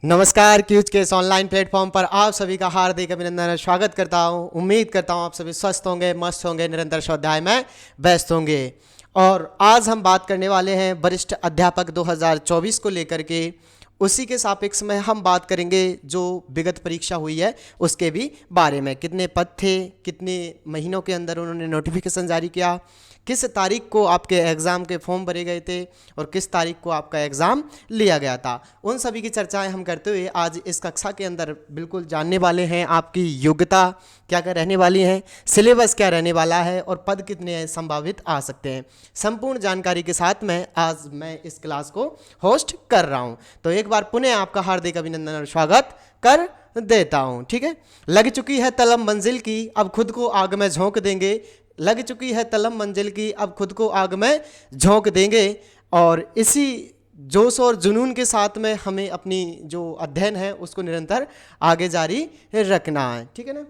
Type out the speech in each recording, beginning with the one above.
नमस्कार। क्यूज के इस ऑनलाइन प्लेटफॉर्म पर आप सभी का हार्दिक अभिनंदन और स्वागत करता हूं। उम्मीद करता हूं आप सभी स्वस्थ होंगे, मस्त होंगे, निरंतर स्वाध्याय में व्यस्त होंगे। और आज हम बात करने वाले हैं वरिष्ठ अध्यापक 2024 को लेकर के। उसी के सापेक्ष में हम बात करेंगे जो विगत परीक्षा हुई है उसके भी बारे में। कितने पद थे, कितने महीनों के अंदर उन्होंने नोटिफिकेशन जारी किया, किस तारीख को आपके एग्ज़ाम के फॉर्म भरे गए थे और किस तारीख को आपका एग्ज़ाम लिया गया था, उन सभी की चर्चाएं हम करते हुए आज इस कक्षा के अंदर बिल्कुल जानने वाले हैं। आपकी योग्यता क्या क्या रहने वाली है, सिलेबस क्या रहने वाला है और पद कितने संभावित आ सकते हैं, संपूर्ण जानकारी के साथ में आज मैं इस क्लास को होस्ट कर रहा हूं। तो एक बार पुनः आपका हार्दिक अभिनंदन और स्वागत कर देता हूं। ठीक है, लग चुकी है तलब मंजिल की, अब खुद को आग में झोंक देंगे। लग चुकी है तलब मंजिल की, अब खुद को आग में झोंक देंगे। और इसी जोश और जुनून के साथ में हमें अपनी जो अध्ययन है उसको निरंतर आगे जारी रखना है। ठीक है ना,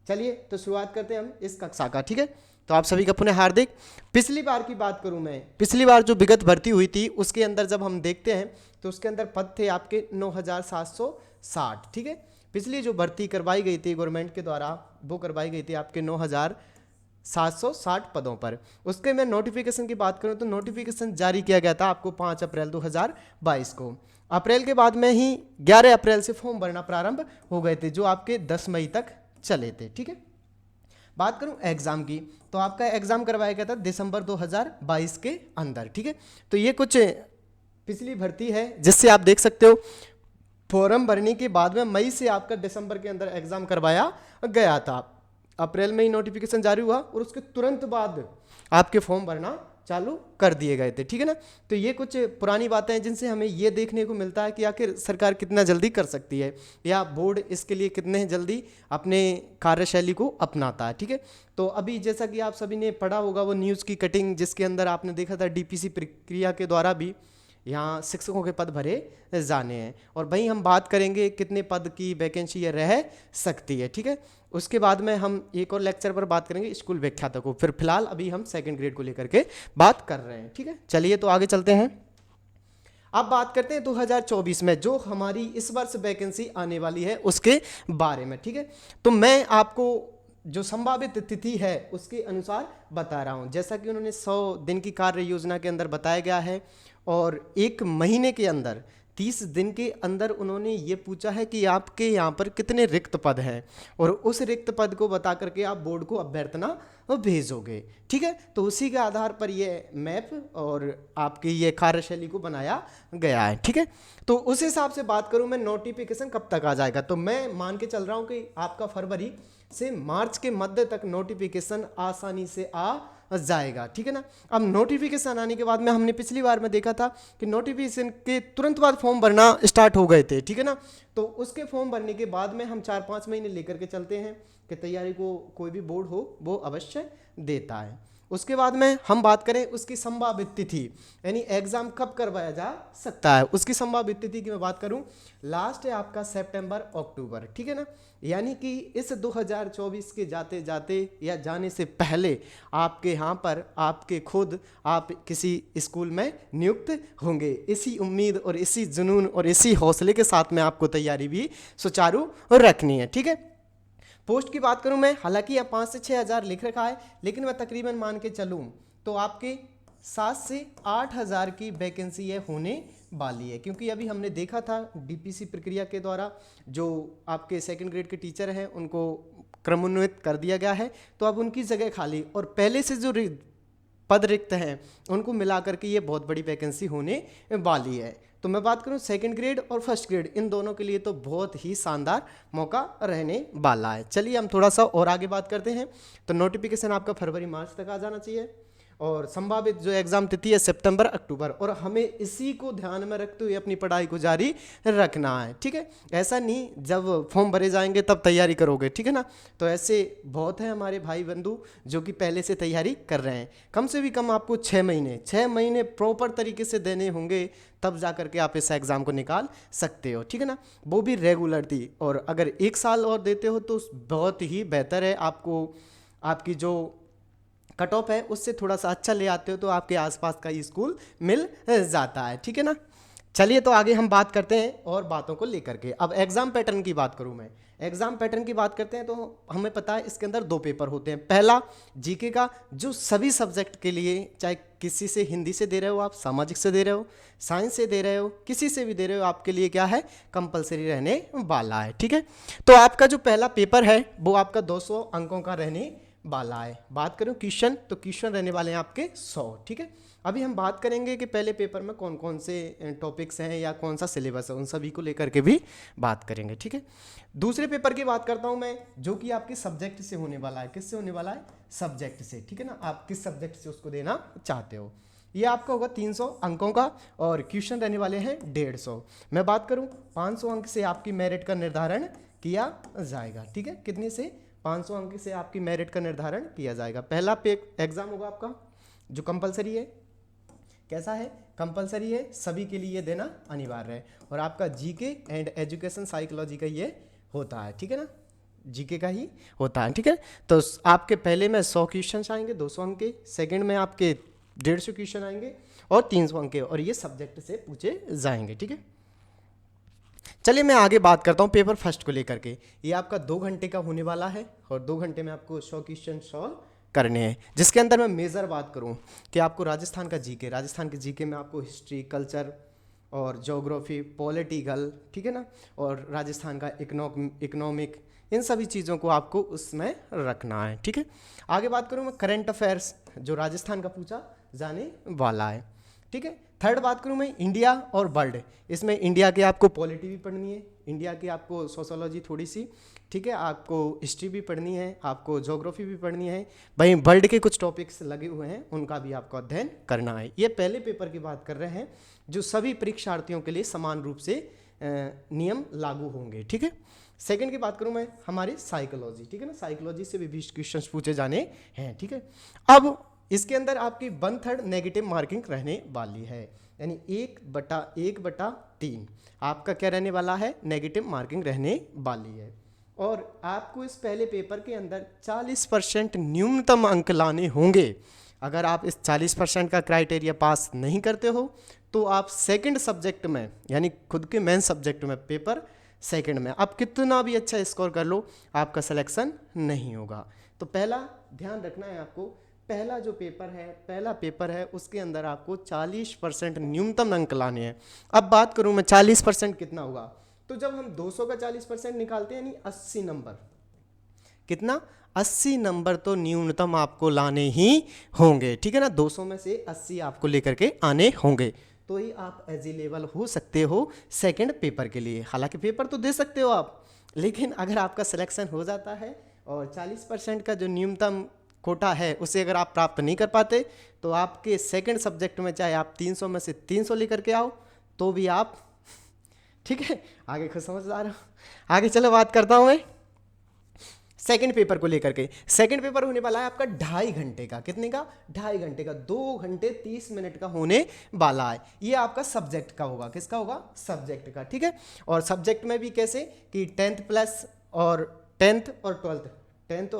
चलिए तो शुरुआत करते हैं हम इस कक्षा का। ठीक है, तो आप सभी का पुनः हार्दिक। पिछली बार की बात करूं मैं, पिछली बार जो विगत भर्ती हुई थी उसके अंदर जब हम देखते हैं तो उसके अंदर पद थे आपके 9760। ठीक है, पिछली जो भर्ती करवाई गई थी गवर्नमेंट के द्वारा वो करवाई गई थी आपके 9760 पदों पर। उसके मैं नोटिफिकेशन की बात करूं तो नोटिफिकेशन जारी किया गया था आपको 5 अप्रैल 2022 को। अप्रैल के बाद में ही 11 अप्रैल से फॉर्म भरना प्रारंभ हो गए थे जो आपके 10 मई तक चले थे। ठीक है, बात करूं एग्जाम की तो आपका एग्जाम करवाया गया था दिसंबर 2022 के अंदर। ठीक है, तो ये कुछ पिछली भर्ती है जिससे आप देख सकते हो फॉर्म भरने के बाद में मई से आपका दिसंबर के अंदर एग्जाम करवाया गया था। अप्रैल में ही नोटिफिकेशन जारी हुआ और उसके तुरंत बाद आपके फॉर्म भरना चालू कर दिए गए थे। ठीक है ना, तो ये कुछ पुरानी बातें हैं जिनसे हमें ये देखने को मिलता है कि आखिर सरकार कितना जल्दी कर सकती है या बोर्ड इसके लिए कितने जल्दी अपने कार्यशैली को अपनाता है। ठीक है, तो अभी जैसा कि आप सभी ने पढ़ा होगा वो न्यूज़ की कटिंग जिसके अंदर आपने देखा था डीपीसी प्रक्रिया के द्वारा भी यहाँ शिक्षकों के पद भरे जाने हैं। और वहीं हम बात करेंगे कितने पद की वैकेंसी ये रह सकती है। ठीक है, उसके बाद में हम एक और लेक्चर पर बात करेंगे स्कूल व्याख्याता को। फिर फिलहाल अभी हम सेकंड ग्रेड को लेकर के बात कर रहे हैं। ठीक है, चलिए तो आगे चलते हैं। अब बात करते हैं 2024 में जो हमारी इस वर्ष वैकेंसी आने वाली है उसके बारे में। ठीक है, तो मैं आपको जो संभावित तिथि है उसके अनुसार बता रहा हूं। जैसा कि उन्होंने 100 दिन की कार्य योजना के अंदर बताया गया है और एक महीने के अंदर 30 दिन के अंदर उन्होंने ये पूछा है कि आपके यहाँ पर कितने रिक्त पद हैं और उस रिक्त पद को बता करके आप बोर्ड को अभ्यर्थना भेजोगे। ठीक है, तो उसी के आधार पर ये मैप और आपकी ये कार्यशैली को बनाया गया है। ठीक है, तो उस हिसाब से बात करूं मैं नोटिफिकेशन कब तक आ जाएगा तो मैं मान के चल रहा हूं कि आपका फरवरी से मार्च के मध्य तक नोटिफिकेशन आसानी से आ जाएगा। ठीक है ना, अब नोटिफिकेशन आने के बाद में हमने पिछली बार में देखा था कि नोटिफिकेशन के तुरंत बाद फॉर्म भरना स्टार्ट हो गए थे। ठीक है ना, तो उसके फॉर्म भरने के बाद में हम 4-5 महीने लेकर के चलते हैं कि तैयारी को कोई भी बोर्ड हो वो अवश्य देता है। उसके बाद में हम बात करें उसकी संभावित तिथि यानी एग्जाम कब करवाया जा सकता है, उसकी संभावित तिथि की मैं बात करूं लास्ट है आपका सितंबर अक्टूबर। ठीक है ना, यानी कि इस 2024 के जाते जाते या जाने से पहले आपके यहाँ पर आपके खुद आप किसी स्कूल में नियुक्त होंगे। इसी उम्मीद और इसी जुनून और इसी हौसले के साथ में आपको तैयारी भी सुचारू रखनी है। ठीक है, पोस्ट की बात करूं मैं, हालांकि यहाँ 5 से 6 हज़ार लिख रखा है लेकिन मैं तकरीबन मान के चलूं तो आपके 7 से 8 हज़ार की वैकेंसी ये होने वाली है। क्योंकि अभी हमने देखा था डीपीसी प्रक्रिया के द्वारा जो आपके सेकंड ग्रेड के टीचर हैं उनको क्रमोन्नत कर दिया गया है, तो अब उनकी जगह खाली और पहले से जो पद रिक्त हैं उनको मिला करके ये बहुत बड़ी वैकेंसी होने वाली है। तो मैं बात करूं सेकंड ग्रेड और फर्स्ट ग्रेड इन दोनों के लिए तो बहुत ही शानदार मौका रहने वाला है। चलिए हम थोड़ा सा और आगे बात करते हैं। तो नोटिफिकेशन आपका फरवरी मार्च तक आ जाना चाहिए और संभावित जो एग्जाम तिथि है सितंबर अक्टूबर, और हमें इसी को ध्यान में रखते हुए अपनी पढ़ाई को जारी रखना है। ठीक है, ऐसा नहीं जब फॉर्म भरे जाएंगे तब तैयारी करोगे। ठीक है ना, तो ऐसे बहुत हैं हमारे भाई बंधु जो कि पहले से तैयारी कर रहे हैं। कम से भी कम आपको 6 महीने प्रॉपर तरीके से देने होंगे तब जा करके आप इस एग्ज़ाम को निकाल सकते हो। ठीक है ना, वो भी रेगुलर थी। और अगर 1 साल और देते हो तो बहुत ही बेहतर है। आपको आपकी जो कट ऑफ है उससे थोड़ा सा अच्छा ले आते हो तो आपके आसपास का स्कूल मिल जाता है। ठीक है ना, चलिए तो आगे हम बात करते हैं और बातों को लेकर के। अब एग्जाम पैटर्न की बात करूं मैं, एग्जाम पैटर्न की बात करते हैं तो हमें पता है इसके अंदर 2 पेपर होते हैं। पहला जीके का, जो सभी सब्जेक्ट के लिए, चाहे किसी से हिंदी से दे रहे हो आप, सामाजिक से दे रहे हो, साइंस से दे रहे हो, किसी से भी दे रहे हो, आपके लिए क्या है, कंपलसरी रहने वाला है। ठीक है, तो आपका जो पहला पेपर है वो आपका 200 अंकों का रहने वाला है। बात करूं क्वेश्चन, तो क्वेश्चन रहने वाले हैं आपके 100। ठीक है, अभी हम बात करेंगे कि पहले पेपर में कौन कौन से टॉपिक्स हैं या कौन सा सिलेबस है, उन सभी को लेकर के भी बात करेंगे। ठीक है, दूसरे पेपर की बात करता हूं मैं, जो कि आपके सब्जेक्ट से होने वाला है। किससे होने वाला है, सब्जेक्ट से। ठीक है ना, आप किस सब्जेक्ट से उसको देना चाहते हो। ये आपका होगा 300 अंकों का और क्वेश्चन रहने वाले हैं 150। मैं बात करूं 500 अंक से आपकी मेरिट का निर्धारण किया जाएगा। ठीक है, कितने से, 500 अंक से आपकी मेरिट का निर्धारण किया जाएगा। पहला एग्जाम होगा आपका जो कंपलसरी है। कैसा है, कंपलसरी है, सभी के लिए देना अनिवार्य है। और आपका जीके एंड एजुकेशन साइकोलॉजी का ये होता है। ठीक है ना, जीके का ही होता है। ठीक है, तो आपके पहले में 100 क्वेश्चन आएंगे 200 अंक के, सेकंड में आपके 150 क्वेश्चन आएंगे और 300 अंक के, और ये सब्जेक्ट से पूछे जाएंगे। ठीक है, चलिए मैं आगे बात करता हूँ पेपर फर्स्ट को लेकर के। ये आपका 2 घंटे का होने वाला है और 2 घंटे में आपको 100 क्वेश्चन सॉल्व करने हैं, जिसके अंदर मैं मेजर बात करूं कि आपको राजस्थान का जीके, राजस्थान के जीके में आपको हिस्ट्री, कल्चर और ज्योग्राफी, पॉलिटिकल, ठीक है ना, और राजस्थान का इकोनॉमिक, इन सभी चीज़ों को आपको उसमें रखना है। ठीक है, आगे बात करूं मैं करंट अफेयर्स, जो राजस्थान का पूछा जाने वाला है। ठीक है, थर्ड बात करूं मैं इंडिया और वर्ल्ड, इसमें इंडिया के आपको पॉलिटी भी पढ़नी है, इंडिया की आपको सोशोलॉजी थोड़ी सी, ठीक है, आपको हिस्ट्री भी पढ़नी है, आपको ज्योग्राफी भी पढ़नी है, वहीं वर्ल्ड के कुछ टॉपिक्स लगे हुए हैं उनका भी आपको अध्ययन करना है। ये पहले पेपर की बात कर रहे हैं जो सभी परीक्षार्थियों के लिए समान रूप से नियम लागू होंगे। ठीक है, सेकंड की बात करूं मैं हमारी साइकोलॉजी। ठीक है ना, साइकोलॉजी से भी 20 क्वेश्चन पूछे जाने हैं। ठीक है, अब इसके अंदर आपकी 1/3 नेगेटिव मार्किंग रहने वाली है, यानी 1/3 आपका क्या रहने वाला है, नेगेटिव मार्किंग रहने वाली है। और आपको इस पहले पेपर के अंदर 40% न्यूनतम अंक लाने होंगे। अगर आप इस 40% का क्राइटेरिया पास नहीं करते हो तो आप सेकंड सब्जेक्ट में, यानी खुद के मेन सब्जेक्ट में, पेपर सेकंड में आप कितना भी अच्छा स्कोर कर लो, आपका सिलेक्शन नहीं होगा। तो पहला ध्यान रखना है आपको, पहला जो पेपर है, पहला पेपर है, उसके अंदर आपको 40% न्यूनतम अंक लाने हैं। अब बात करूं मैं 40% कितना होगा, तो जब हम 200 का 40% निकालते हैं, यानी 80 नंबर, कितना, 80 नंबर तो न्यूनतम आपको लाने ही होंगे। ठीक है ना, 200 में से 80 आपको लेकर के आने होंगे, तो ही आप एलिजिबल हो सकते हो सेकंड पेपर के लिए। हालांकि पेपर तो दे सकते हो आप, लेकिन अगर आपका सिलेक्शन हो जाता है और 40% का जो न्यूनतम कोटा है उसे अगर आप प्राप्त नहीं कर पाते, तो आपके सेकंड सब्जेक्ट में चाहे आप 300 में से 300 लेकर के आओ तो भी आप, ठीक है, आगे खुद समझदार हो। आगे चलो बात करता हूं मैं सेकंड पेपर को लेकर के। सेकंड पेपर होने वाला है आपका 2.5 घंटे का, कितने का, 2.5 घंटे का, 2 घंटे 30 मिनट का होने वाला है। ये आपका सब्जेक्ट का होगा, किसका होगा, सब्जेक्ट का। ठीक है, और सब्जेक्ट में भी कैसे कि 10th प्लस और 10th और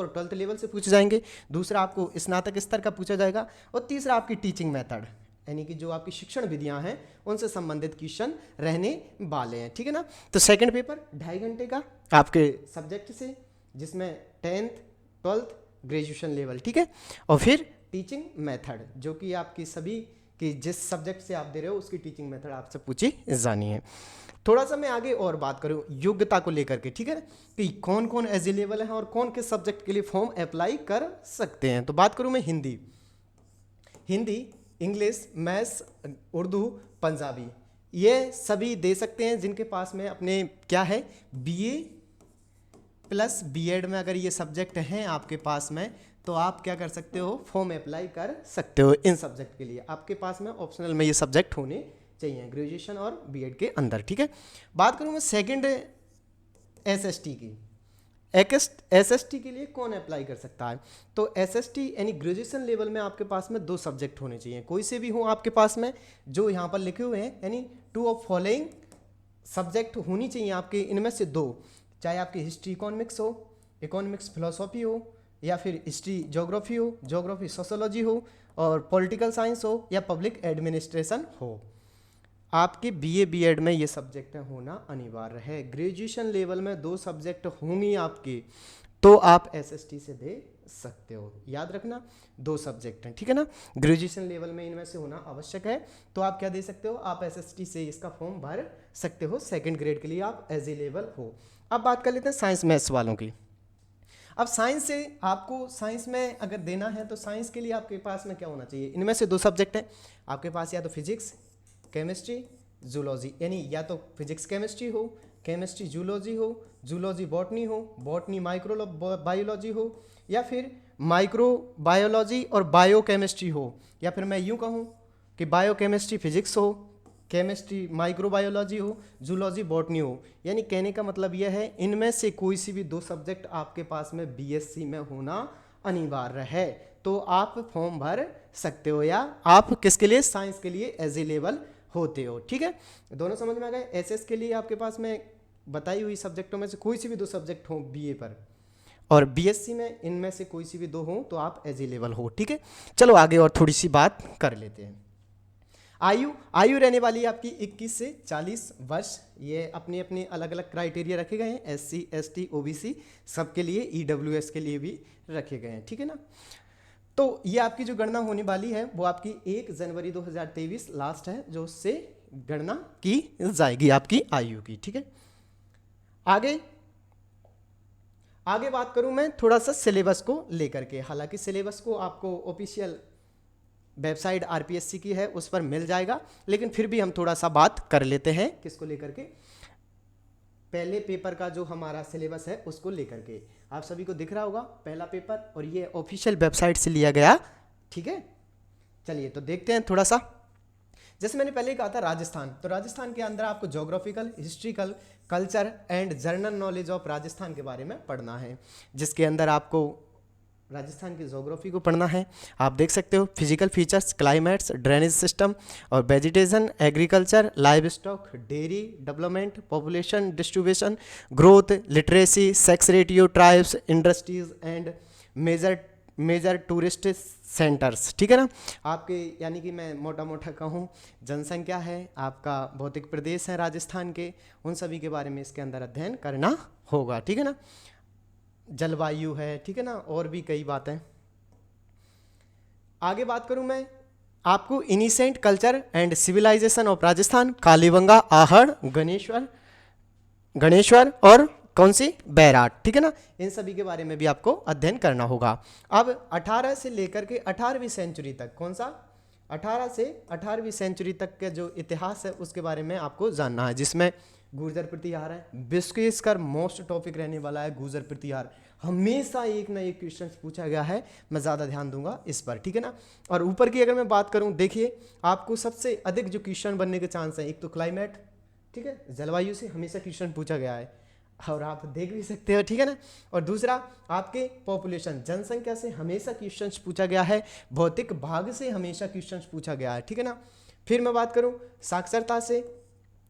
12th लेवल से पूछे जाएंगे, दूसरा आपको स्नातक स्तर का पूछा जाएगा, और तीसरा आपकी टीचिंग मेथड, यानी कि जो आपकी शिक्षण विधियां हैं उनसे संबंधित क्वेश्चन रहने वाले हैं। ठीक है ना, तो सेकंड पेपर 2.5 घंटे का आपके सब्जेक्ट से, जिसमें 10th 12th ग्रेजुएशन लेवल। ठीक है, और फिर टीचिंग मेथड, जो कि आपकी सभी की जिस सब्जेक्ट से आप दे रहे हो उसकी टीचिंग मेथड आपसे पूछी जानी है। थोड़ा सा मैं आगे और बात करूं योग्यता को लेकर के, ठीक है, कि कौन कौन एलिजिबल है और कौन किस सब्जेक्ट के लिए फॉर्म अप्लाई कर सकते हैं। तो बात करूं मैं हिंदी, इंग्लिश, मैथ्स, उर्दू, पंजाबी, ये सभी दे सकते हैं जिनके पास में अपने क्या है, बीए प्लस बीएड में अगर ये सब्जेक्ट हैं आपके पास में, तो आप क्या कर सकते हो, फॉर्म अप्लाई कर सकते हो इन सब्जेक्ट के लिए। आपके पास में ऑप्शनल में ये सब्जेक्ट होने चाहिए ग्रेजुएशन और बीएड के अंदर। ठीक है, बात करूं मैं सेकंड एसएसटी की, एसएसटी के लिए कौन अप्लाई कर सकता है, तो एसएसटी यानी ग्रेजुएशन लेवल में आपके पास में 2 सब्जेक्ट होने चाहिए, कोई से भी हो आपके पास में, जो यहाँ पर लिखे हुए हैं, यानी 2 ऑफ फॉलोइंग सब्जेक्ट होनी चाहिए आपके, इनमें से 2, चाहे आपकी हिस्ट्री इकोनॉमिक्स हो, इकोनॉमिक्स फिलोसॉफी हो, या फिर हिस्ट्री ज्योग्राफी हो, ज्योग्राफी सोशोलॉजी हो, और पॉलिटिकल साइंस हो, या पब्लिक एडमिनिस्ट्रेशन हो। आपके बीए बीएड में ये सब्जेक्ट होना अनिवार्य है। ग्रेजुएशन लेवल में 2 सब्जेक्ट होंगी आपकी, तो आप एसएसटी से दे सकते हो। याद रखना 2 सब्जेक्ट हैं, ठीक है ना। ग्रेजुएशन लेवल में इनमें से होना आवश्यक है, तो आप क्या दे सकते हो, आप एसएसटी से इसका फॉर्म भर सकते हो। सेकंड ग्रेड के लिए आप एलिजिबल हो। अब बात कर लेते हैं साइंस मैथ्स वालों की। अब साइंस से आपको साइंस में अगर देना है तो साइंस के लिए आपके पास में क्या होना चाहिए, इनमें से 2 सब्जेक्ट हैं आपके पास, या तो फिजिक्स केमिस्ट्री जूलॉजी, यानी या तो फिजिक्स केमिस्ट्री हो, केमिस्ट्री जूलॉजी हो, जूलॉजी बॉटनी हो, बॉटनी माइक्रो बायोलॉजी हो, या फिर माइक्रो बायोलॉजी और बायो केमिस्ट्री हो, या फिर मैं यूँ कहूँ कि बायो केमिस्ट्री फिजिक्स हो, केमिस्ट्री माइक्रोबायोलॉजी हो, जूलॉजी बॉटनी हो। यानी कहने का मतलब यह है इनमें से कोई सी भी 2 सब्जेक्ट आपके पास में बीएससी में होना अनिवार्य है, तो आप फॉर्म भर सकते हो, या आप किसके लिए, साइंस के लिए एलिजिबल होते हो। ठीक है, दोनों समझ में आ गए। एसएस के लिए आपके पास में बताई हुई सब्जेक्टों में से कोई सी भी 2 सब्जेक्ट हो बीए पर, और बीएससी में इनमें से कोई सी भी 2 हो तो आप एलिजिबल हो। ठीक है, चलो आगे और थोड़ी सी बात कर लेते हैं। आयु रहने वाली है आपकी 21 से 40 वर्ष। ये अपने अपने अलग अलग क्राइटेरिया रखे गए हैं, एससी एसटी ओबीसी सबके लिए, ईडब्ल्यूएस के लिए भी रखे गए हैं। ठीक है ना, तो ये आपकी जो गणना होने वाली है वो आपकी 1 जनवरी 2023 लास्ट है जो उससे गणना की जाएगी आपकी आयु की। ठीक है, आगे बात करूं मैं थोड़ा सा सिलेबस को लेकर के। हालांकि सिलेबस को आपको ऑफिशियल वेबसाइट आरपीएससी की है उस पर मिल जाएगा, लेकिन फिर भी हम थोड़ा सा बात कर लेते हैं किसको लेकर के, पहले पेपर का जो हमारा सिलेबस है उसको लेकर के। आप सभी को दिख रहा होगा पहला पेपर, और ये ऑफिशियल वेबसाइट से लिया गया। ठीक है, चलिए तो देखते हैं थोड़ा सा। जैसे मैंने पहले कहा था राजस्थान, तो राजस्थान के अंदर आपको geographical, historical, culture and general knowledge of Rajasthan के बारे में पढ़ना है, जिसके अंदर आपको राजस्थान की ज्योग्राफी को पढ़ना है। आप देख सकते हो physical features, climates, drainage system और vegetation, agriculture, livestock, dairy development, population distribution, growth, literacy, sex ratio, tribes, industries and major tourist centres. ठीक है ना, आपके यानी कि मैं मोटा मोटा कहूँ जनसंख्या है, आपका भौतिक प्रदेश है राजस्थान के, उन सभी के बारे में इसके अंदर अध्ययन करना होगा। ठीक है ना, जलवायु है, ठीक है ना, और भी कई बातें। आगे बात करूं मैं आपको ancient culture and civilisation of Rajasthan, Kalibanga, Ahar, Ganeshwar और कौन सी, बैराट। ठीक है ना, इन सभी के बारे में भी आपको अध्ययन करना होगा। अब 18 से लेकर के 18वीं सेंचुरी तक, कौन सा, 18 से 18वीं सेंचुरी तक के जो इतिहास है उसके बारे में आपको जानना है, जिसमें गुर्जर प्रतिहार है। विश्व मोस्ट टॉपिक रहने वाला है गुर्जर प्रतिहार, हमेशा एक ना एक क्वेश्चन पूछा गया है, मैं ज़्यादा ध्यान दूंगा इस पर। ठीक है ना, और ऊपर की अगर मैं बात करूं, देखिए आपको सबसे अधिक जो क्वेश्चन बनने के चांस है, एक तो क्लाइमेट, ठीक है, जलवायु से हमेशा क्वेश्चन पूछा गया है और आप देख भी सकते हो। ठीक है ना, और दूसरा आपके पॉपुलेशन, जनसंख्या से हमेशा क्वेश्चन पूछा गया है, भौतिक भाग से हमेशा क्वेश्चन पूछा गया है। ठीक है ना, फिर मैं बात करूं साक्षरता से,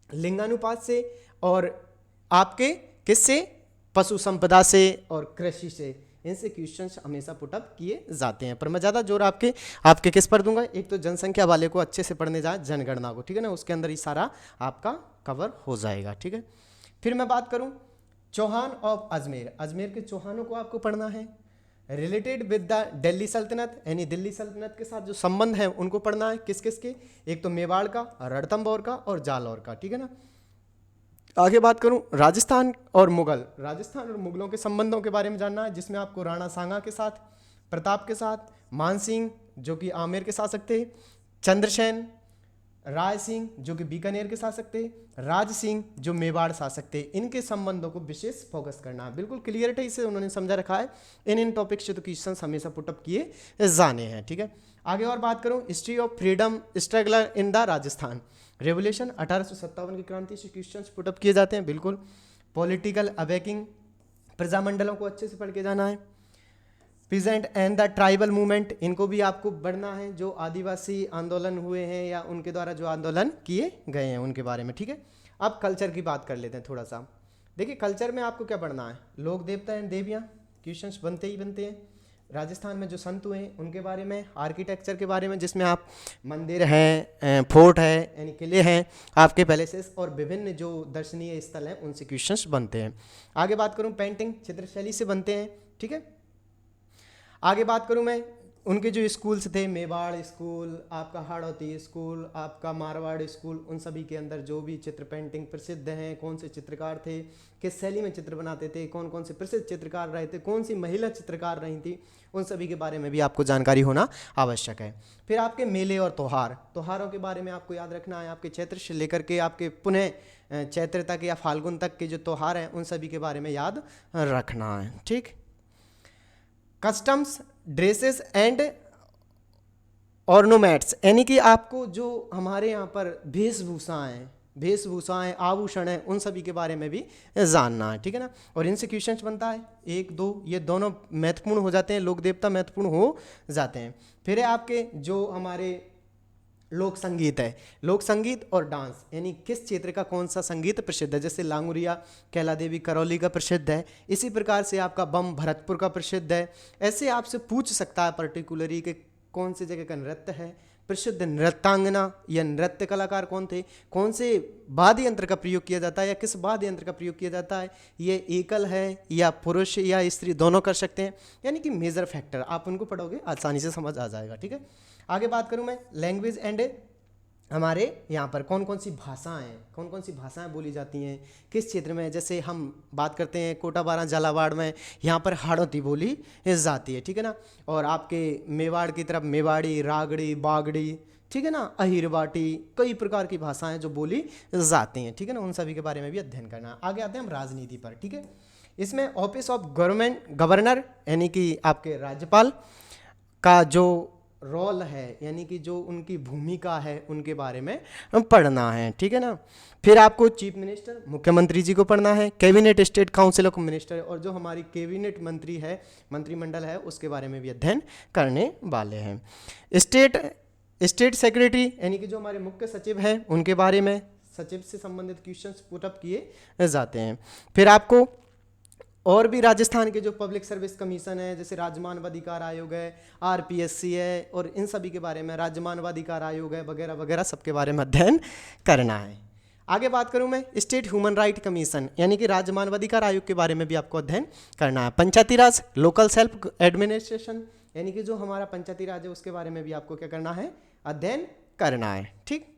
लिंगानुपात से, और आपके किससे, पशु संपदा से और कृषि से, इनसे क्वेश्चंस हमेशा पुटअप किए जाते हैं। पर मैं ज़्यादा जोर आपके किस पर दूंगा, एक तो जनसंख्या वाले को अच्छे से पढ़ने जाए, जनगणना को। ठीक है ना, उसके अंदर ही सारा आपका कवर हो जाएगा। ठीक है, फिर मैं बात करूं चौहान ऑफ अजमेर, अजमेर के चौहानों को आपको पढ़ना है। रिलेटेड विद द दिल्ली सल्तनत, यानी दिल्ली सल्तनत के साथ जो संबंध है उनको पढ़ना है। किस किस के, एक तो मेवाड़ का, रणथंभौर का और जालौर का। ठीक है ना, आगे बात करूं राजस्थान और मुगल, राजस्थान और मुगलों के संबंधों के बारे में जानना है, जिसमें आपको राणा सांगा के साथ, प्रताप के साथ, मानसिंह जो कि आमेर के शासक थे, चंद्रसेन, राय सिंह जो कि बीकानेर के शासक थे, राज सिंह जो मेवाड़ शासक थे, इनके संबंधों को विशेष फोकस करना है। बिल्कुल क्लियरिटी से उन्होंने समझा रखा है, इन टॉपिक से तो क्वेश्चन हमेशा पुटअप किए जाने हैं। ठीक है, आगे और बात करूं history of freedom struggler in the Rajasthan, revolution 1857 की क्रांति से क्वेश्चंस पुटअप किए जाते हैं। बिल्कुल पॉलिटिकल अवेकिंग, प्रजामंडलों को अच्छे से पढ़ के जाना है। Peasant and the tribal movement, इनको भी आपको बढ़ना है, जो आदिवासी आंदोलन हुए हैं या उनके द्वारा जो आंदोलन किए गए हैं उनके बारे में। ठीक है, अब कल्चर की बात कर लेते हैं थोड़ा सा। देखिए कल्चर में आपको क्या पढ़ना है, लोक देवता एंड देवियाँ, क्वेश्चंस बनते ही बनते हैं। राजस्थान में जो संत हुए हैं उनके बारे में, आर्किटेक्चर के बारे में जिसमें आप मंदिर हैं, फोर्ट है यानी किले हैं, आपके पैलेसेस और विभिन्न जो दर्शनीय स्थल हैं उनसे क्वेश्चंस बनते हैं। आगे बात करूं पेंटिंग चित्रशैली से बनते हैं, ठीक है। आगे बात करूं मैं उनके जो स्कूल्स थे, मेवाड़ स्कूल, आपका हाड़ौती स्कूल, आपका मारवाड़ स्कूल, उन सभी के अंदर जो भी चित्र पेंटिंग प्रसिद्ध हैं, कौन से चित्रकार थे, किस शैली में चित्र बनाते थे, कौन कौन से प्रसिद्ध चित्रकार रहे थे, कौन सी महिला चित्रकार रही थी, उन सभी के बारे में भी आपको जानकारी होना आवश्यक है। फिर आपके मेले और त्योहारों के बारे में आपको याद रखना है। आपके चैत्र से लेकर के आपके पुनः चैत्र तक या फाल्गुन तक के जो त्यौहार हैं उन सभी के बारे में याद रखना है, ठीक। कस्टम्स, ड्रेसेस एंड ऑर्नोमेंट्स, यानी कि आपको जो हमारे यहाँ पर वेशभूषाएं आभूषण हैं उन सभी के बारे में भी जानना है, ठीक है ना। और इनसे क्वेश्चंस बनता है 1, 2, ये दोनों महत्वपूर्ण हो जाते हैं, लोक देवता महत्वपूर्ण हो जाते हैं। फिर है आपके जो हमारे लोक संगीत है, लोक संगीत और डांस, यानी किस क्षेत्र का कौन सा संगीत प्रसिद्ध है। जैसे लांगुरिया कैला देवी करौली का प्रसिद्ध है, इसी प्रकार से आपका बम भरतपुर का प्रसिद्ध है। ऐसे आपसे पूछ सकता है पर्टिकुलरली कि कौन सी जगह का नृत्य है, प्रसिद्ध नृत्यांगना या नृत्य कलाकार कौन थे, कौन से वाद्य यंत्र का प्रयोग किया जाता है या किस वाद्य यंत्र का प्रयोग किया जाता है, ये एकल है या पुरुष या स्त्री दोनों कर सकते हैं, यानी कि मेजर फैक्टर आप उनको पढ़ोगे आसानी से समझ आ जाएगा, ठीक है। आगे बात करूं मैं लैंग्वेज एंड हमारे यहाँ पर कौन कौन सी भाषाएं बोली जाती हैं किस क्षेत्र में। जैसे हम बात करते हैं कोटा बारा झालावाड़ में, यहाँ पर हाड़ौती बोली जाती है, ठीक है ना। और आपके मेवाड़ की तरफ मेवाड़ी, रागड़ी, बागड़ी, ठीक है ना, अहिरवाटी, कई प्रकार की भाषाएं जो बोली जाती हैं, ठीक है ना। उन सभी के बारे में भी अध्ययन करना है। आगे आते हैं हम राजनीति पर, ठीक है। इसमें ऑफिस ऑफ गवर्नर यानी कि आपके राज्यपाल का जो रोल है यानी कि जो उनकी भूमिका है उनके बारे में पढ़ना है, ठीक है ना। फिर आपको चीफ मिनिस्टर मुख्यमंत्री जी को पढ़ना है, cabinet state council of minister और जो हमारी कैबिनेट मंत्री है मंत्रिमंडल है उसके बारे में भी अध्ययन करने वाले हैं। स्टेट सेक्रेटरी यानी कि जो हमारे मुख्य सचिव हैं उनके बारे में, सचिव से संबंधित क्वेश्चंस पुट अप किए जाते हैं। फिर आपको और भी राजस्थान के जो पब्लिक सर्विस कमीशन है जैसे राज्य मानवाधिकार आयोग है, आरपीएससी है और इन सभी के बारे में, राज्य मानवाधिकार आयोग है वगैरह वगैरह सबके बारे में अध्ययन करना है। आगे बात करूं मैं स्टेट ह्यूमन राइट कमीशन यानी कि राज्य मानवाधिकार आयोग के बारे में भी आपको अध्ययन करना है। पंचायती राज लोकल सेल्फ एडमिनिस्ट्रेशन यानी कि जो हमारा पंचायती राज है उसके बारे में भी आपको क्या करना है, अध्ययन करना है, ठीक।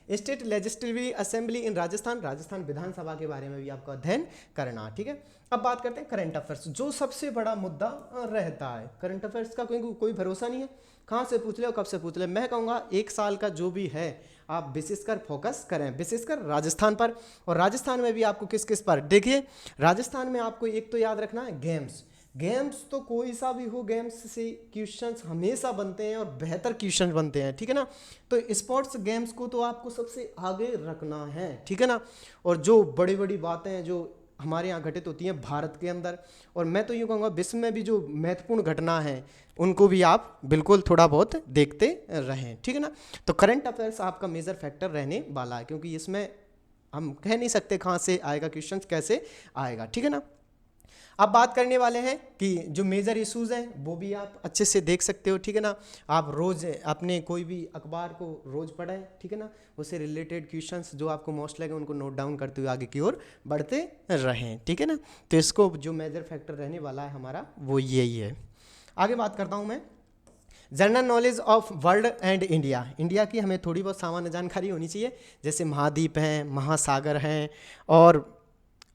State legislative assembly in Rajasthan Vidhan Sabha के बारे में भी आपको अध्ययन करना, ठीक है। अब बात करते हैं करंट अफेयर्स, जो सबसे बड़ा मुद्दा रहता है। करंट अफेयर्स का कोई भरोसा नहीं है, कहाँ से पूछ ले और कब से पूछ ले। मैं कहूँगा 1 साल का जो भी है आप विशेषकर फोकस करें, विशेषकर राजस्थान पर। और राजस्थान में भी आपको किस किस पर, देखिए राजस्थान में आपको एक तो याद रखना है गेम्स तो कोई सा भी हो, गेम्स से क्वेश्चंस हमेशा बनते हैं और बेहतर क्वेश्चंस बनते हैं, ठीक है ना। तो स्पोर्ट्स गेम्स को तो आपको सबसे आगे रखना है, ठीक है ना। और जो बड़ी बड़ी बातें हैं जो हमारे यहाँ घटित होती हैं भारत के अंदर, और मैं तो यूँ कहूँगा विश्व में भी जो महत्वपूर्ण घटना है उनको भी आप बिल्कुल थोड़ा बहुत देखते रहें, ठीक है ना। तो करंट अफेयर्स आपका मेजर फैक्टर रहने वाला है क्योंकि इसमें हम कह नहीं सकते कहाँ से आएगा क्वेश्चन, कैसे आएगा, ठीक है ना। अब बात करने वाले हैं कि जो मेजर इश्यूज हैं वो भी आप अच्छे से देख सकते हो, ठीक है ना। आप रोज़ अपने कोई भी अखबार को रोज़ पढ़ें, ठीक है ना, उससे रिलेटेड क्वेश्चंस जो आपको मोस्ट लगे उनको नोट डाउन करते हुए आगे की ओर बढ़ते रहें, ठीक है ना। तो इसको जो मेजर फैक्टर रहने वाला है हमारा वो यही है। आगे बात करता हूँ मैं general knowledge of world and India की हमें थोड़ी बहुत सामान्य जानकारी होनी चाहिए। जैसे महाद्वीप हैं, महासागर हैं और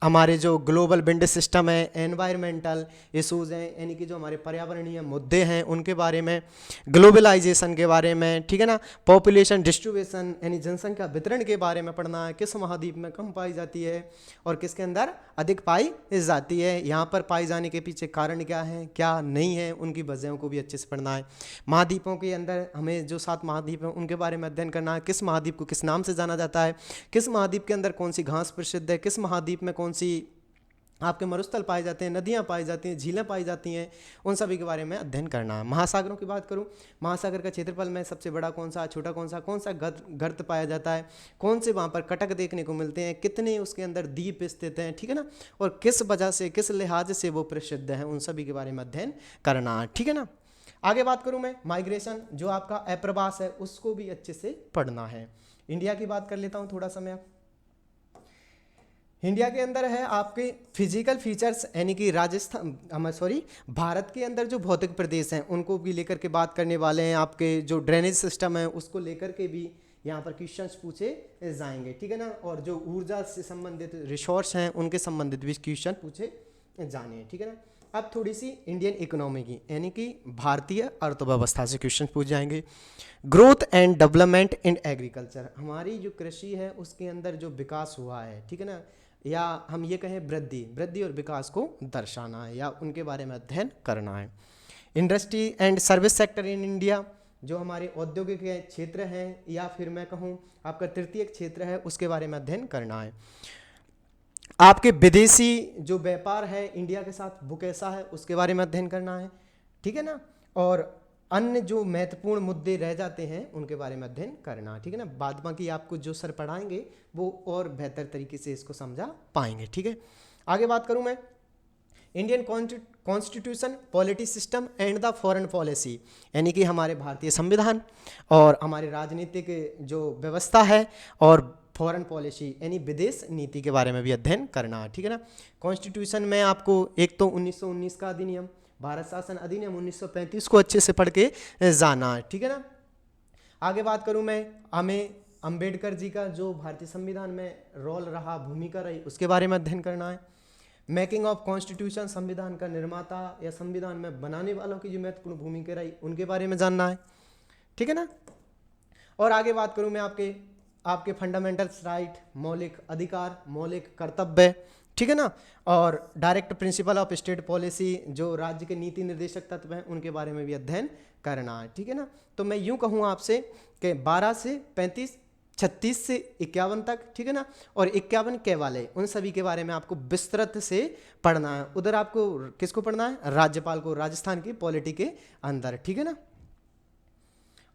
हमारे जो ग्लोबल विंड सिस्टम है, एनवायरमेंटल इशूज़ हैं यानी कि जो हमारे पर्यावरणीय मुद्दे हैं उनके बारे में, ग्लोबलाइजेशन के बारे में, ठीक है ना, पॉपुलेशन डिस्ट्रीब्यूशन यानी जनसंख्या वितरण के बारे में पढ़ना है, किस महाद्वीप में कम पाई जाती है और किसके अंदर अधिक पाई जाती है, यहाँ पर पाई जाने के पीछे कारण क्या है क्या नहीं है, उनकी वजहों को भी अच्छे से पढ़ना है। महाद्वीपों के अंदर हमें जो 7 महाद्वीप हैं उनके बारे में अध्ययन करना है, किस महाद्वीप को किस नाम से जाना जाता है, किस महाद्वीप के अंदर कौन सी घास प्रसिद्ध है, किस महाद्वीप में कौन सी आपके मरुस्थल पाए जाते हैं, नदियाँ पाई जाती हैं, झीलें पाई जाती हैं, उन सभी के बारे में अध्ययन करना है। महासागरों की बात करूं, महासागर का क्षेत्रफल में सबसे बड़ा कौन सा, छोटा कौन सा गर्त पाया जाता है, कौन से वहाँ पर कटक देखने को मिलते हैं, कितने उसके अंदर द्वीप स्थित हैं, ठीक है ना, और किस वजह से, किस लिहाज से वो प्रसिद्ध हैं, उन सभी के बारे में अध्ययन करना है, ठीक है ना। आगे बात करूं मैं, माइग्रेशन, जो आपका अप्रवास है, उसको भी अच्छे से पढ़ना है। इंडिया की बात कर लेता हूं थोड़ा सा मैं। इंडिया के अंदर है आपके फिजिकल फीचर्स, यानी कि भारत के अंदर जो भौतिक प्रदेश हैं उनको भी लेकर के बात करने वाले हैं। आपके जो ड्रेनेज सिस्टम है उसको लेकर के भी यहाँ पर क्वेश्चंस पूछे जाएंगे, ठीक है ना, और जो ऊर्जा से संबंधित रिसोर्स हैं उनके संबंधित भी क्वेश्चन पूछे जाने हैं, ठीक है ना। अब थोड़ी सी इंडियन इकोनॉमी की, यानी कि भारतीय अर्थव्यवस्था से क्वेश्चन पूछ जाएंगे। Growth and development in agriculture, हमारी जो कृषि है उसके अंदर जो विकास हुआ है, ठीक है ना, या हम ये कहें वृद्धि और विकास को दर्शाना है या उनके बारे में अध्ययन करना है। Industry and service sector in India, जो हमारे औद्योगिक क्षेत्र हैं या फिर मैं कहूँ आपका तृतीय क्षेत्र है, उसके बारे में अध्ययन करना है। आपके विदेशी जो व्यापार है इंडिया के साथ वो कैसा है, उसके बारे में अध्ययन करना है, ठीक है ना, और अन्य जो महत्वपूर्ण मुद्दे रह जाते हैं उनके बारे में अध्ययन करना, ठीक है ना। बाद बाकी आपको जो सर पढ़ाएंगे वो और बेहतर तरीके से इसको समझा पाएंगे, ठीक है। आगे बात करूं मैं, Indian constitution, polity system and the foreign policy, यानी कि हमारे भारतीय संविधान और हमारे राजनीतिक जो व्यवस्था है और फॉरेन पॉलिसी यानी विदेश नीति के बारे में भी अध्ययन करना है, ठीक है ना। कॉन्स्टिट्यूशन में आपको एक तो 1919 का अधिनियम, भारत शासन अधिनियम 1935 को अच्छे से पढ़ के जाना है, ठीक है ना। आगे बात करूं मैं, हमें अंबेडकर जी का जो भारतीय संविधान में रोल रहा, भूमिका रही, उसके बारे में अध्ययन करना है। मेकिंग ऑफ कॉन्स्टिट्यूशन, संविधान का निर्माता या संविधान में बनाने वालों की जो महत्वपूर्ण भूमिका रही उनके बारे में जानना है, ठीक है ना। और आगे बात करूं मैं आपके फंडामेंटल्स राइट, मौलिक अधिकार, मौलिक कर्तव्य, ठीक है ना, और direct principle of state policy, जो राज्य के नीति निर्देशक तत्व हैं उनके बारे में भी अध्ययन करना है, ठीक है ना। तो मैं यूं कहूँ आपसे कि 12 से 35, 36 से 51 तक, ठीक है ना, और 51 के वाले, उन सभी के बारे में आपको विस्तृत से पढ़ना है। उधर आपको किसको पढ़ना है, राज्यपाल को, राजस्थान की पॉलिटी के अंदर, ठीक है ना।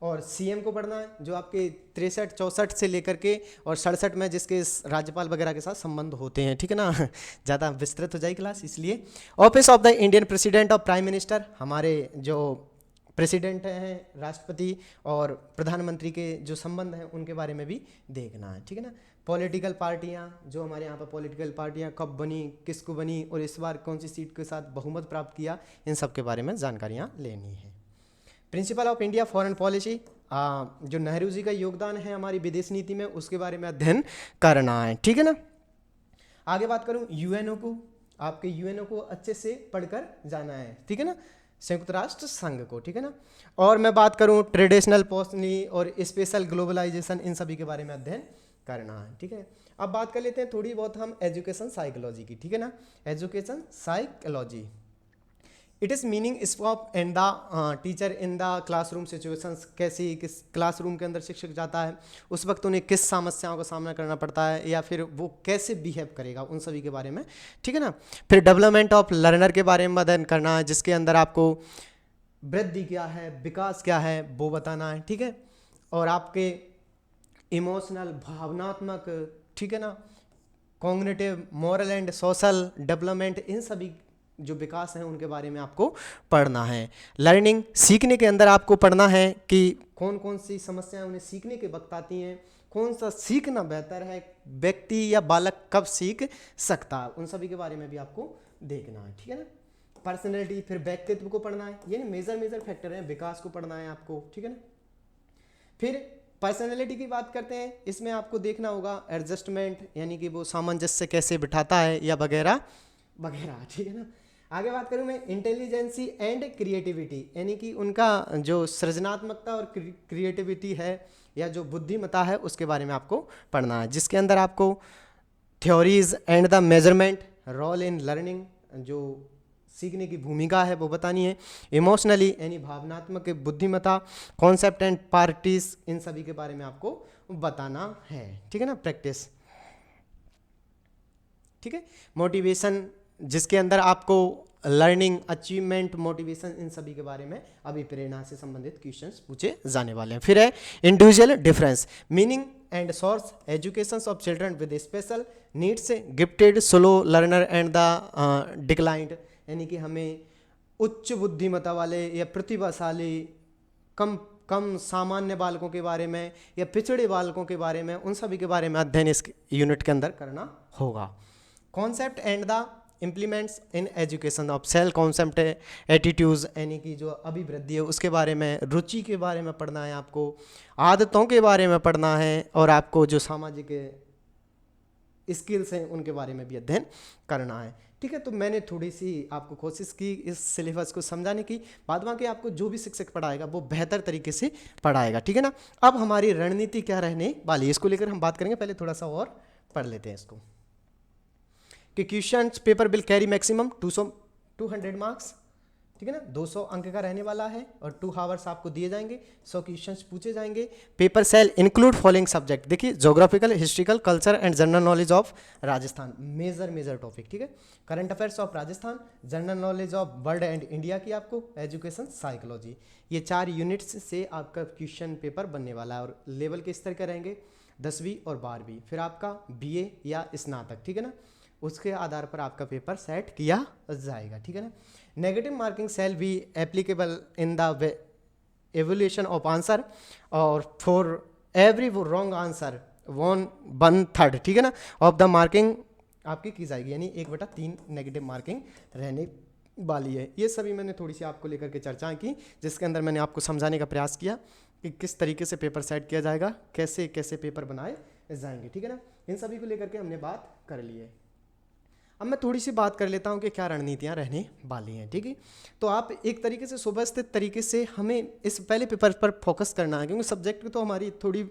और सीएम को पढ़ना है, जो आपके 63, 64 से लेकर के और 67 में जिसके राज्यपाल वगैरह के साथ संबंध होते हैं, ठीक है ना। ज़्यादा विस्तृत हो जाए क्लास, इसलिए। Office of the Indian president और प्राइम मिनिस्टर, हमारे जो प्रेसिडेंट हैं, राष्ट्रपति और प्रधानमंत्री के जो संबंध हैं उनके बारे में भी देखना है, ठीक है ना। पॉलिटिकल पार्टियां, जो हमारे यहाँ पर पॉलिटिकल पार्टियां कब बनी, किसको बनी और इस बार कौन सी सीट के साथ बहुमत प्राप्त किया, इन सब के बारे में जानकारियाँ लेनी है। Principle of India foreign policy, जो नेहरू जी का योगदान है हमारी विदेश नीति में, उसके बारे में अध्ययन करना है, ठीक है ना। आगे बात करूं यूएनओ को, आपके यूएनओ को अच्छे से पढ़कर जाना है, ठीक है ना, संयुक्त राष्ट्र संघ को, ठीक है ना। और मैं बात करूं ट्रेडिशनल पॉलिसी और स्पेशल ग्लोबलाइजेशन, इन सभी के बारे में अध्ययन करना है, ठीक है। अब बात कर लेते हैं थोड़ी बहुत हम एजुकेशन साइकोलॉजी की, ठीक है ना। Education psychology, it is meaning scope and the teacher in the classroom situations, कैसी किस क्लासरूम के अंदर शिक्षक जाता है उस वक्त उन्हें किस समस्याओं का सामना करना पड़ता है या फिर वो कैसे बिहेव करेगा, उन सभी के बारे में, ठीक है ना। फिर डेवलपमेंट ऑफ लर्नर के बारे में अध्ययन करना है, जिसके अंदर आपको वृद्धि क्या है, विकास क्या है, वो बताना है, ठीक है। और आपके इमोशनल, भावनात्मक, ठीक है ना, cognitive, moral and social development, इन सभी जो विकास हैं उनके बारे में आपको पढ़ना है। लर्निंग, सीखने के अंदर आपको पढ़ना है कि कौन कौन सी समस्याएं उन्हें सीखने के वक्त आती हैं, कौन सा सीखना बेहतर है, व्यक्ति या बालक कब सीख सकता है, उन सभी के बारे में भी आपको देखना है, ठीक है ना। पर्सनैलिटी, फिर व्यक्तित्व को पढ़ना है, ये मेजर फैक्टर हैं, विकास को पढ़ना है आपको, ठीक है ना। फिर पर्सनैलिटी की बात करते हैं, इसमें आपको देखना होगा एडजस्टमेंट, यानी कि वो सामंजस्य कैसे बिठाता है या वगैरह वगैरह, ठीक है ना। आगे बात करूं मैं इंटेलिजेंसी एंड क्रिएटिविटी, यानी कि उनका जो सृजनात्मकता और क्रिएटिविटी है या जो बुद्धिमत्ता है उसके बारे में आपको पढ़ना है, जिसके अंदर आपको theories and the measurement, role in learning, जो सीखने की भूमिका है वो बतानी है। इमोशनली यानी भावनात्मक बुद्धिमत्ता, कॉन्सेप्ट एंड पार्टीज, इन सभी के बारे में आपको बताना है, ठीक है ना, प्रैक्टिस, ठीक है। मोटिवेशन जिसके अंदर आपको लर्निंग, अचीवमेंट, मोटिवेशन, इन सभी के बारे में अभी प्रेरणा से संबंधित क्वेश्चंस पूछे जाने वाले हैं। फिर है individual difference, meaning and source, education of children with special needs, gifted, slow learner and the declined, यानी कि हमें उच्च बुद्धिमत्ता वाले या प्रतिभाशाली, कम कम सामान्य बालकों के बारे में या पिछड़े बालकों के बारे में, उन सभी के बारे में अध्ययन इस यूनिट के अंदर करना होगा। Concept and the implements in education of self concept, attitudes, यानी कि जो अभिवृद्धि है उसके बारे में, रुचि के बारे में पढ़ना है आपको, आदतों के बारे में पढ़ना है, और आपको जो सामाजिक स्किल्स हैं उनके बारे में भी अध्ययन करना है। ठीक है, तो मैंने थोड़ी सी आपको कोशिश की इस सिलेबस को समझाने की, बाद में कि आपको जो भी शिक्षक पढ़ाएगा वो बेहतर तरीके से पढ़ाएगा। ठीक है ना। अब हमारी रणनीति क्या रहने वाली है इसको लेकर हम बात करेंगे। पहले थोड़ा सा और पढ़ लेते हैं इसको कि question paper will carry maximum 200 marks. ठीक है ना, 200 अंक का रहने वाला है और 2 आवर्स आपको दिए जाएंगे, 100 क्वेश्चंस पूछे जाएंगे। Paper shall include following subject, देखिए geographical, historical, culture and general knowledge of Rajasthan, major topic. ठीक है, current affairs of Rajasthan, general knowledge of world and India की आपको, एजुकेशन, साइकोलॉजी, ये 4 यूनिट्स से आपका क्वेश्चन पेपर बनने वाला है। और लेवल के स्तर के रहेंगे 10वीं और 12वीं, फिर आपका BA या स्नातक। ठीक है ना, उसके आधार पर आपका पेपर सेट किया जाएगा। ठीक है ना। Negative marking shall be applicable in the evaluation of answer, और फॉर एवरी रॉन्ग आंसर 1/3, ठीक है ना, ऑफ द मार्किंग आपकी की जाएगी, यानी 1/3 नेगेटिव मार्किंग रहने वाली है। ये सभी मैंने थोड़ी सी आपको लेकर के चर्चा की, जिसके अंदर मैंने आपको समझाने का प्रयास किया कि किस तरीके से पेपर सेट किया जाएगा, कैसे कैसे पेपर बनाए जाएंगे। ठीक है ना, इन सभी को लेकर के हमने बात कर ली है। अब मैं थोड़ी सी बात कर लेता हूँ कि क्या रणनीतियाँ रहने वाली हैं। ठीक है, तो आप एक तरीके से सुव्यवस्थित तरीके से हमें इस पहले पेपर पर फोकस करना है, क्योंकि सब्जेक्ट तो हमारी थोड़ी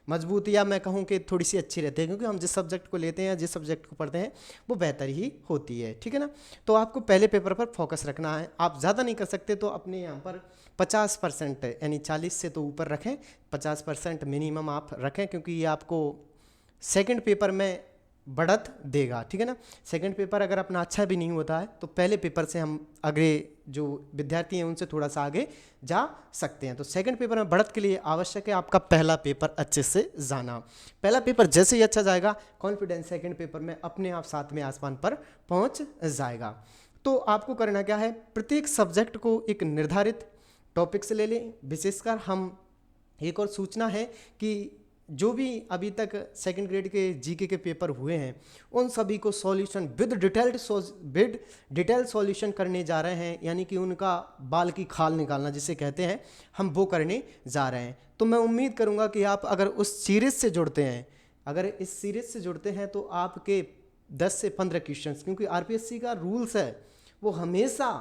मजबूत, या मैं कहूँ कि थोड़ी सी अच्छी रहती है, क्योंकि हम जिस सब्जेक्ट को लेते हैं, जिस सब्जेक्ट को पढ़ते हैं वो बेहतर ही होती है। ठीक है ना, तो आपको पहले पेपर पर फोकस रखना है। आप ज़्यादा नहीं कर सकते तो अपने यहाँ पर 50% यानी 40 से तो ऊपर रखें, 50% मिनिमम आप रखें, क्योंकि ये आपको सेकेंड पेपर में बढ़त देगा। ठीक है ना, सेकंड पेपर अगर अपना अच्छा भी नहीं होता है तो पहले पेपर से हम आगे जो विद्यार्थी हैं उनसे थोड़ा सा आगे जा सकते हैं। तो सेकंड पेपर में बढ़त के लिए आवश्यक है आपका पहला पेपर अच्छे से जाना। पहला पेपर जैसे ही अच्छा जाएगा, कॉन्फिडेंस सेकंड पेपर में अपने आप 7वें आसमान पर पहुंच जाएगा। तो आपको करना क्या है, प्रत्येक सब्जेक्ट को एक निर्धारित टॉपिक से ले लें। विशेषकर हम एक और सूचना है कि जो भी अभी तक सेकंड ग्रेड के जीके के पेपर हुए हैं उन सभी को सॉल्यूशन विद डिटेल सॉल्यूशन करने जा रहे हैं, यानी कि उनका बाल की खाल निकालना जिसे कहते हैं, हम वो करने जा रहे हैं। तो मैं उम्मीद करूंगा कि आप अगर उस सीरीज से जुड़ते हैं, अगर इस सीरीज से जुड़ते हैं तो आपके 10 से 15 क्वेश्चंस, क्योंकि आरपीएससी का रूल्स है वो हमेशा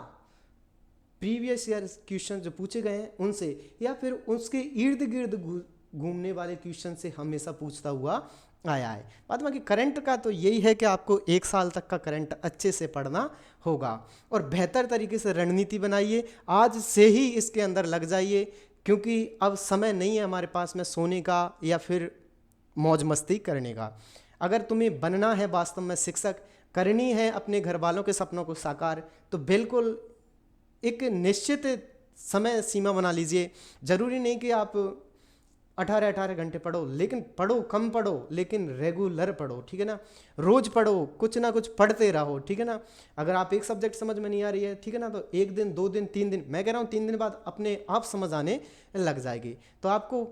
प्रीवियस ईयर क्वेश्चन जो पूछे गए हैं उनसे या फिर उसके इर्द गिर्द घूमने वाले क्वेश्चन से हमेशा पूछता हुआ आया है। बाद में कि करंट का तो यही है कि आपको 1 साल तक का करंट अच्छे से पढ़ना होगा और बेहतर तरीके से रणनीति बनाइए, आज से ही इसके अंदर लग जाइए, क्योंकि अब समय नहीं है हमारे पास में सोने का या फिर मौज मस्ती करने का। अगर तुम्हें बनना है वास्तव में शिक्षक, करनी है अपने घर वालों के सपनों को साकार, तो बिल्कुल एक निश्चित समय सीमा बना लीजिए। ज़रूरी नहीं कि आप 18 घंटे पढ़ो, लेकिन पढ़ो, कम पढ़ो लेकिन रेगुलर पढ़ो। ठीक है ना, रोज पढ़ो, कुछ ना कुछ पढ़ते रहो। ठीक है ना, अगर आप एक सब्जेक्ट समझ में नहीं आ रही है, ठीक है ना, तो 1 दिन 2 दिन 3 दिन, मैं कह रहा हूँ 3 दिन बाद अपने आप समझ आने लग जाएगी। तो आपको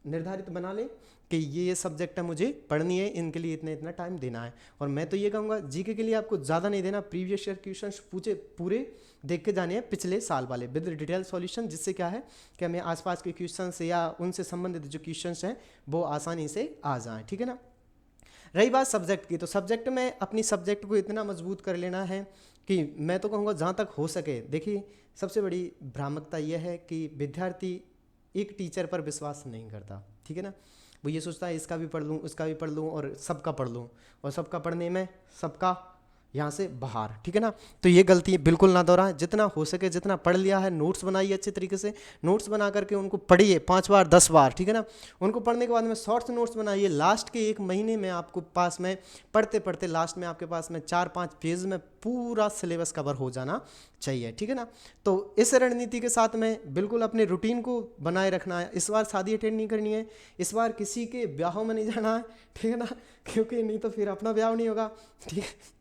निर्धारित बना ले कि ये सब्जेक्ट है मुझे पढ़नी है, इनके लिए इतना इतना टाइम देना है। और मैं तो ये कहूँगा जीके के लिए आपको ज़्यादा नहीं देना, प्रीवियस ईयर क्वेश्चन पूरे देख के जाने हैं पिछले साल वाले विद डिटेल सॉल्यूशन, जिससे क्या है कि हमें आसपास के क्वेश्चंस या उनसे संबंधित जो क्वेश्चंस हैं वो आसानी से आ जाएं। ठीक है ना, रही बात सब्जेक्ट की, तो सब्जेक्ट में अपनी सब्जेक्ट को इतना मजबूत कर लेना है कि मैं तो कहूँगा जहाँ तक हो सके। देखिए, सबसे बड़ी भ्रामकता यह है कि विद्यार्थी एक टीचर पर विश्वास नहीं करता। ठीक है ना, वो ये सोचता है इसका भी पढ़ लूँ, उसका भी पढ़ लूँ और सबका पढ़ लूँ, और सबका पढ़ने में सबका यहाँ से बाहर, ठीक है ना। तो ये गलती बिल्कुल ना दोहराएं, जितना हो सके जितना पढ़ लिया है नोट्स बनाइए अच्छे तरीके से, नोट्स बना करके उनको पढ़िए 5 बार 10 बार, ठीक है ना। उनको पढ़ने के बाद में शॉर्ट्स नोट्स बनाइए, लास्ट के 1 महीने में आपको पास में पढ़ते पढ़ते लास्ट में आपके पास में 4-5 पेज में पूरा सिलेबस कवर हो जाना चाहिए, ठीक है ना। तो इस रणनीति के साथ में बिल्कुल अपने रूटीन को बनाए रखना है। इस बार शादी अटेंड नहीं करनी है, इस बार किसी के ब्याहों में नहीं जाना है, ठीक है ना, क्योंकि नहीं तो फिर अपना ब्याह नहीं होगा, ठीक है।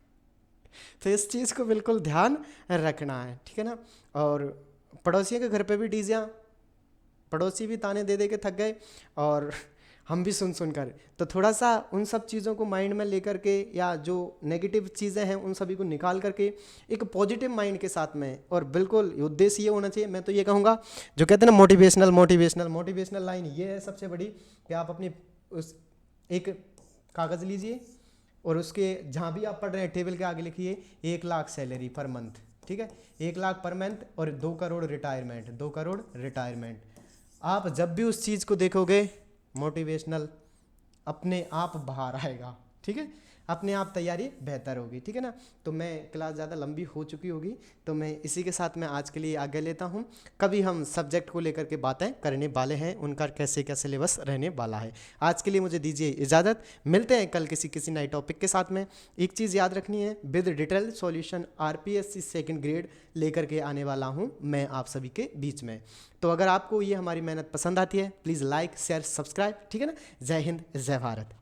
तो इस चीज़ को बिल्कुल ध्यान रखना है, ठीक है ना। और पड़ोसियों के घर पे भी डीजे, पड़ोसी भी ताने दे दे के थक गए और हम भी सुन सुन कर, तो थोड़ा सा उन सब चीज़ों को माइंड में लेकर के, या जो नेगेटिव चीज़ें हैं उन सभी को निकाल करके एक पॉजिटिव माइंड के साथ में, और बिल्कुल उद्देश्य ये होना चाहिए। मैं तो ये कहूँगा, जो कहते हैं ना मोटिवेशनल मोटिवेशनल मोटिवेशनल लाइन ये है सबसे बड़ी, कि आप अपनी उस एक कागज़ लीजिए और उसके जहाँ भी आप पढ़ रहे हैं टेबल के आगे लिखिए 1 लाख सैलरी पर मंथ, ठीक है, 1 लाख पर मंथ और 2 करोड़ रिटायरमेंट, 2 करोड़ रिटायरमेंट। आप जब भी उस चीज़ को देखोगे मोटिवेशनल अपने आप बाहर आएगा, ठीक है, अपने आप तैयारी बेहतर होगी, ठीक है ना। तो मैं क्लास ज़्यादा लंबी हो चुकी होगी, तो मैं इसी के साथ में आज के लिए आगे लेता हूँ। कभी हम सब्जेक्ट को लेकर के बातें करने वाले हैं, उनका कैसे क्या सिलेबस रहने वाला है। आज के लिए मुझे दीजिए इजाज़त, मिलते हैं कल किसी नए टॉपिक के साथ में। एक चीज़ याद रखनी है, with detail solution RPSC 2nd grade लेकर के आने वाला हूँ मैं आप सभी के बीच में। तो अगर आपको ये हमारी मेहनत पसंद आती है, प्लीज़ लाइक शेयर सब्सक्राइब, ठीक है ना। जय हिंद, जय भारत।